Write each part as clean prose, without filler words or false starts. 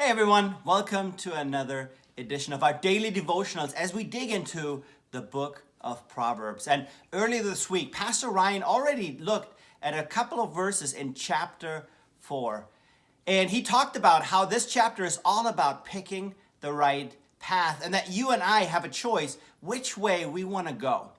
Hey everyone, welcome to another edition of our daily devotionals as we dig into the book of Proverbs. And earlier this week, Pastor Ryan already looked at a couple of verses in chapter 4. And he talked about how this chapter is all about picking the right path and that you and I have a choice which way we want to go.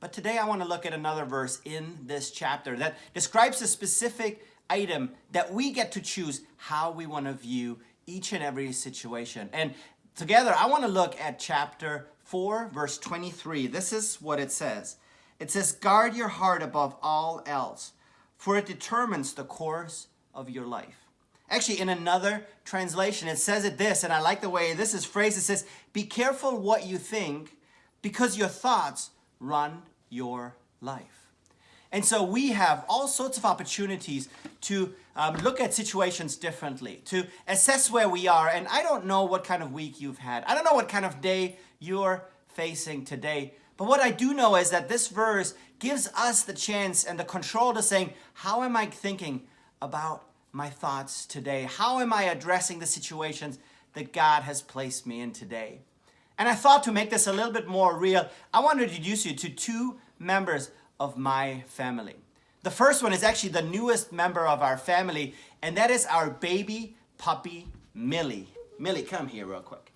But today I want to look at another verse in this chapter that describes a specific item that we get to choose how we want to view each and every situation. And together, I want to look at chapter 4, verse 23. This is what it says. It says, "Guard your heart above all else, for it determines the course of your life." Actually, in another translation, it says it this, and I like the way this is phrased. It says, "Be careful what you think, because your thoughts run your life." And so we have all sorts of opportunities to look at situations differently, to assess where we are. And I don't know what kind of week you've had. I don't know what kind of day you're facing today. But what I do know is that this verse gives us the chance and the control to saying, how am I thinking about my thoughts today? How am I addressing the situations that God has placed me in today? And I thought to make this a little bit more real, I want to introduce you to two members of my family. The first one is actually the newest member of our family, and that is our baby puppy, Millie. Millie, come here real quick.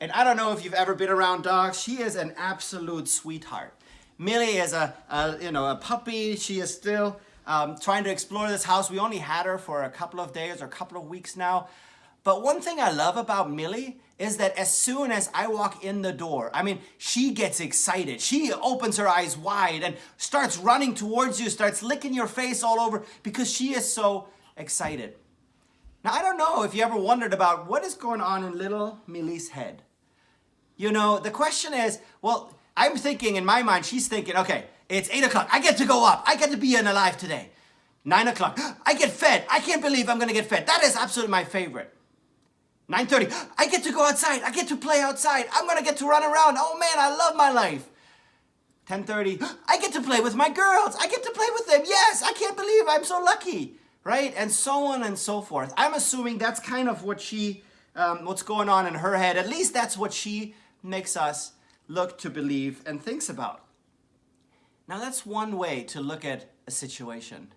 And I don't know if you've ever been around dogs. She is an absolute sweetheart. Millie is a puppy. She is still trying to explore this house. We only had her for a couple of days or a couple of weeks now. But one thing I love about Millie is that as soon as I walk in the door, she gets excited. She opens her eyes wide and starts running towards you, starts licking your face all over because she is so excited. Now, I don't know if you ever wondered about what is going on in little Millie's head. You know, the question is, well, I'm thinking in my mind, she's thinking, okay, it's 8 o'clock. I get to go up. I get to be alive today. 9 o'clock. I get fed. I can't believe I'm going to get fed. That is absolutely my favorite. 9:30, I get to go outside. I get to play outside. I'm going to get to run around. Oh man, I love my life. 10:30, I get to play with my girls. I get to play with them. Yes, I can't believe I'm so lucky, right? And so on and so forth. I'm assuming that's kind of what what's going on in her head. At least that's what she makes us look to believe and thinks about. Now that's one way to look at a situation.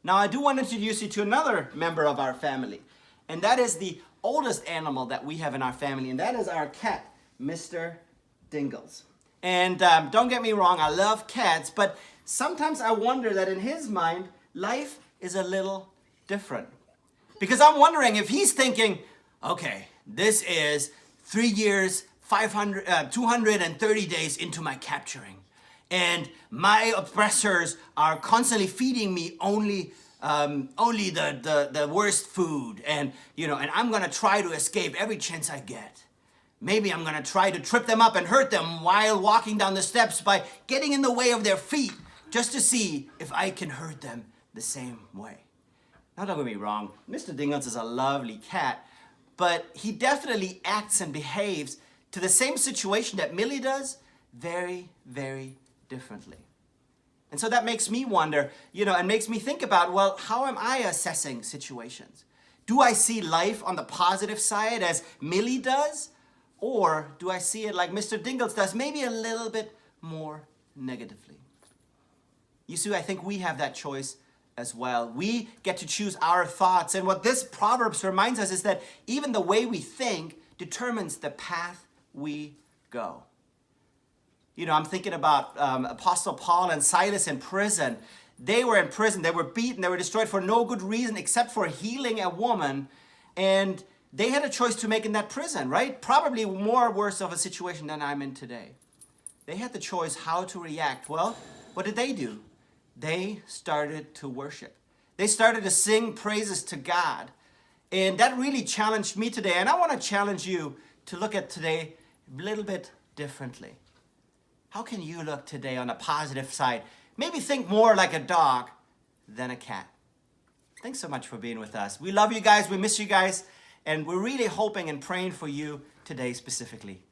Now I do want to introduce you to another member of our family, and that is the oldest animal that we have in our family, and that is our cat, Mr. Dingles. And don't get me wrong, I love cats, but sometimes I wonder that in his mind, life is a little different. Because I'm wondering if he's thinking, okay, this is 3 years, 230 days into my capturing, and my oppressors are constantly feeding me only the worst food, and I'm gonna try to escape every chance I get. Maybe I'm gonna try to trip them up and hurt them while walking down the steps by getting in the way of their feet, just to see if I can hurt them the same way. Now don't get me wrong, Mr. Dingles is a lovely cat, but he definitely acts and behaves to the same situation that Millie does very, very differently. And so that makes me wonder, and makes me think about, well, how am I assessing situations? Do I see life on the positive side as Millie does? Or do I see it like Mr. Dingles does, maybe a little bit more negatively? You see, I think we have that choice as well. We get to choose our thoughts. And what this Proverbs reminds us is that even the way we think determines the path we go. I'm thinking about Apostle Paul and Silas in prison. They were in prison. They were beaten. They were destroyed for no good reason except for healing a woman. And they had a choice to make in that prison, right? Probably more worse of a situation than I'm in today. They had the choice how to react. Well, what did they do? They started to worship. They started to sing praises to God. And that really challenged me today. And I want to challenge you to look at today a little bit differently. How can you look today on the positive side? Maybe think more like a dog than a cat. Thanks so much for being with us. We love you guys. We miss you guys. And we're really hoping and praying for you today specifically.